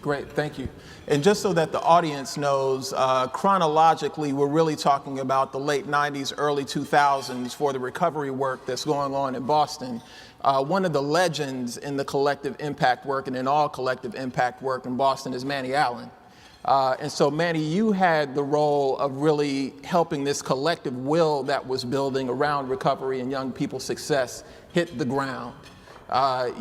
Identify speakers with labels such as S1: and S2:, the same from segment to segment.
S1: Great, thank you. And just so that the audience knows, chronologically, we're really talking about the late 90s, early 2000s for the recovery work that's going on in Boston. One of the legends in the collective impact work and in all collective impact work in Boston is Manny Allen. And so, Manny, you had the role of really helping this collective will that was building around recovery and young people's success hit the ground.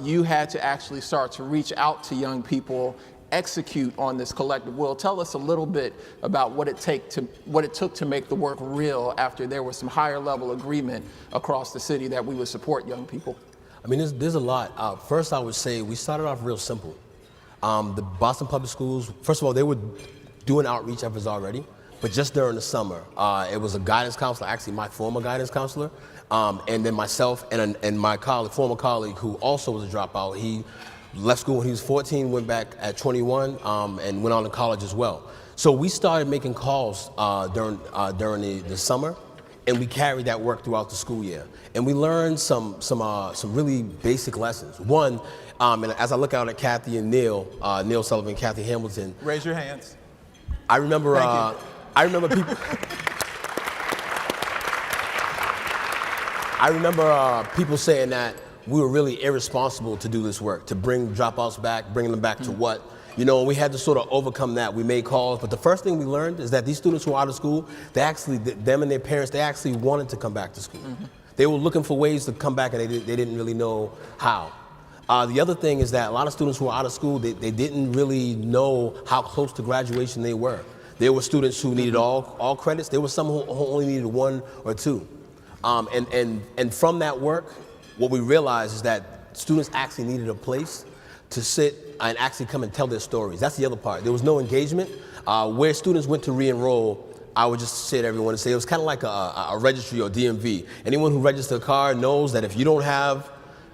S1: You had to actually start to reach out to young people, execute on this collective will. Tell us a little bit about what it took to make the work real after there was some higher level agreement across the city that we would support young people.
S2: I mean, there's a lot. First, I would say we started off real simple. The Boston Public Schools, first of all, they were doing outreach efforts already, but just during the summer, it was a guidance counselor, actually my former guidance counselor, and then myself and my former colleague, who also was a dropout. He left school when he was 14, went back at 21, and went on to college as well. So we started making calls during the summer, and we carried that work throughout the school year. And we learned some really basic lessons. One, and as I look out at Kathy and Neil Sullivan, Kathy Hamilton.
S1: Raise your hands.
S2: I remember people. I remember people saying that we were really irresponsible to do this work, to bring dropouts back, bringing them back to what? You know, we had to sort of overcome that. We made calls, but the first thing we learned is that these students who were out of school, them and their parents, they actually wanted to come back to school. They were looking for ways to come back, and they didn't really know how. The other thing is that a lot of students who were out of school, they didn't really know how close to graduation they were. There were students who needed all credits. There were some who only needed 1 or 2. And from that work, what we realized is that students actually needed a place to sit and actually come and tell their stories. That's the other part. There was no engagement. Where students went to re-enroll, I would just say to everyone and say it was kind of like a registry or DMV. Anyone who registers a car knows that if you don't have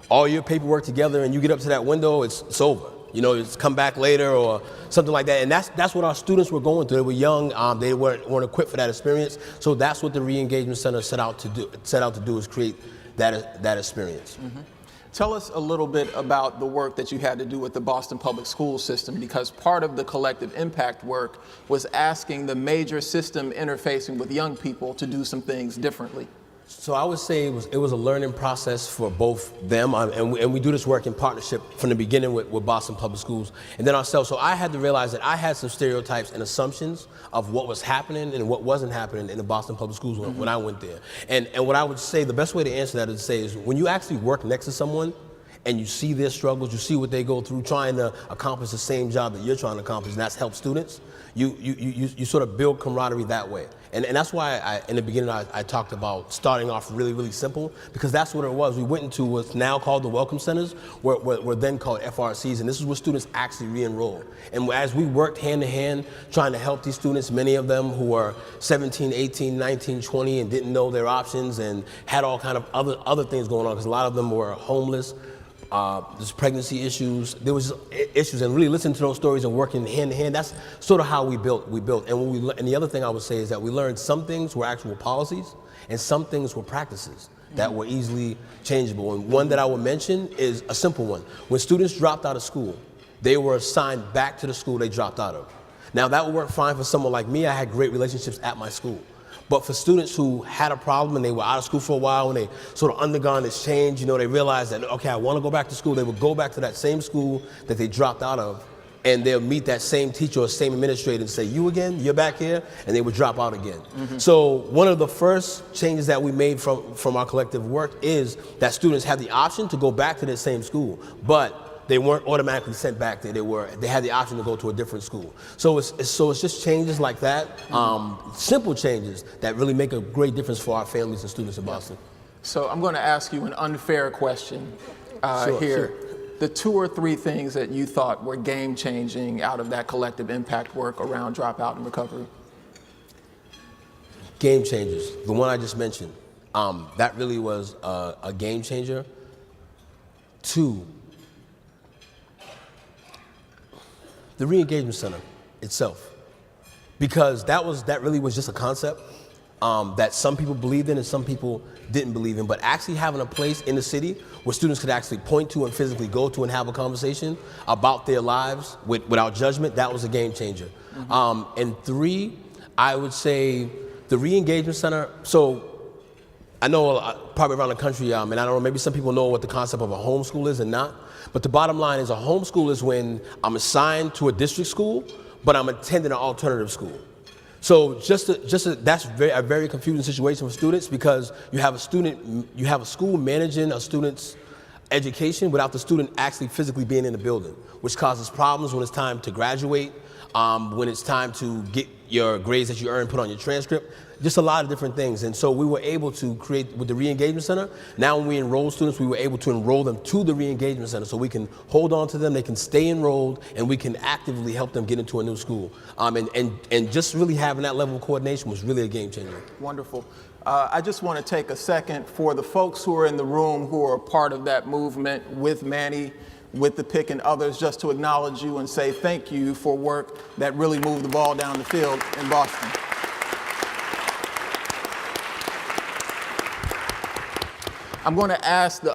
S2: all your paperwork together and you get up to that window, it's over. You know, it's come back later or something like that. And that's what our students were going through. They were young, they weren't equipped for that experience. So that's what the Re-Engagement Center set out to do is create that experience.
S1: Tell us a little bit about the work that you had to do with the Boston Public School system, because part of the collective impact work was asking the major system interfacing with young people to do some things differently.
S2: So I would say it was a learning process for both them, and we do this work in partnership from the beginning with Boston Public Schools and then ourselves. So I had to realize that I had some stereotypes and assumptions of what was happening and what wasn't happening in the Boston Public Schools when I went there. And what I would say, the best way to answer that is to say is when you actually work next to someone and you see their struggles, you see what they go through trying to accomplish the same job that you're trying to accomplish, and that's help students, you sort of build camaraderie that way. And that's why in the beginning I talked about starting off really, really simple, because that's what it was. We went into what's now called the Welcome Centers, were then called FRCs, and this is where students actually re-enroll. And as we worked hand in hand trying to help these students, many of them who were 17, 18, 19, 20 and didn't know their options and had all kind of other things going on, because a lot of them were homeless, there's pregnancy issues, there was issues, and really listening to those stories and working hand in hand, that's sort of how we built. And the other thing I would say is that we learned some things were actual policies and some things were practices that were easily changeable. And one that I would mention is a simple one. When students dropped out of school, they were assigned back to the school they dropped out of. Now that would work fine for someone like me. I had great relationships at my school. But for students who had a problem and they were out of school for a while and they sort of undergone this change, you know, they realized that, okay, I want to go back to school. They would go back to that same school that they dropped out of, and they'll meet that same teacher or same administrator and say, you again? You're back here? And they would drop out again. So one of the first changes that we made from our collective work is that students had the option to go back to their same school, but they weren't automatically sent back there. They had the option to go to a different school. So it's just changes like that, simple changes that really make a great difference for our families and students in Boston.
S1: So I'm going to ask you an unfair question here.
S2: Sure.
S1: The 2 or 3 things that you thought were game-changing out of that collective impact work around dropout and recovery.
S2: Game changers. The one I just mentioned, that really was a game changer. 2, the Re-Engagement Center itself, because that really was just a concept, that some people believed in and some people didn't believe in. But actually having a place in the city where students could actually point to and physically go to and have a conversation about their lives without judgment, that was a game changer. And 3, I would say the re-engagement center. So I know probably around the country, and I don't know, maybe some people know what the concept of a homeschool is and not. But the bottom line is a homeschool is when I'm assigned to a district school, but I'm attending an alternative school. So that's a very confusing situation for students, because you have a school managing a student's education without the student actually physically being in the building, which causes problems when it's time to graduate, when it's time to get your grades that you earn put on your transcript, just a lot of different things. And so we were able to create, with the re-engagement center, now when we enroll students, we were able to enroll them to the re-engagement center so we can hold on to them, they can stay enrolled, and we can actively help them get into a new school. And just really having that level of coordination was really a game changer.
S1: Wonderful. I just want to take a second for the folks who are in the room who are a part of that movement with Manny, with the PIC and others, just to acknowledge you and say thank you for work that really moved the ball down the field in Boston. I'm going to ask the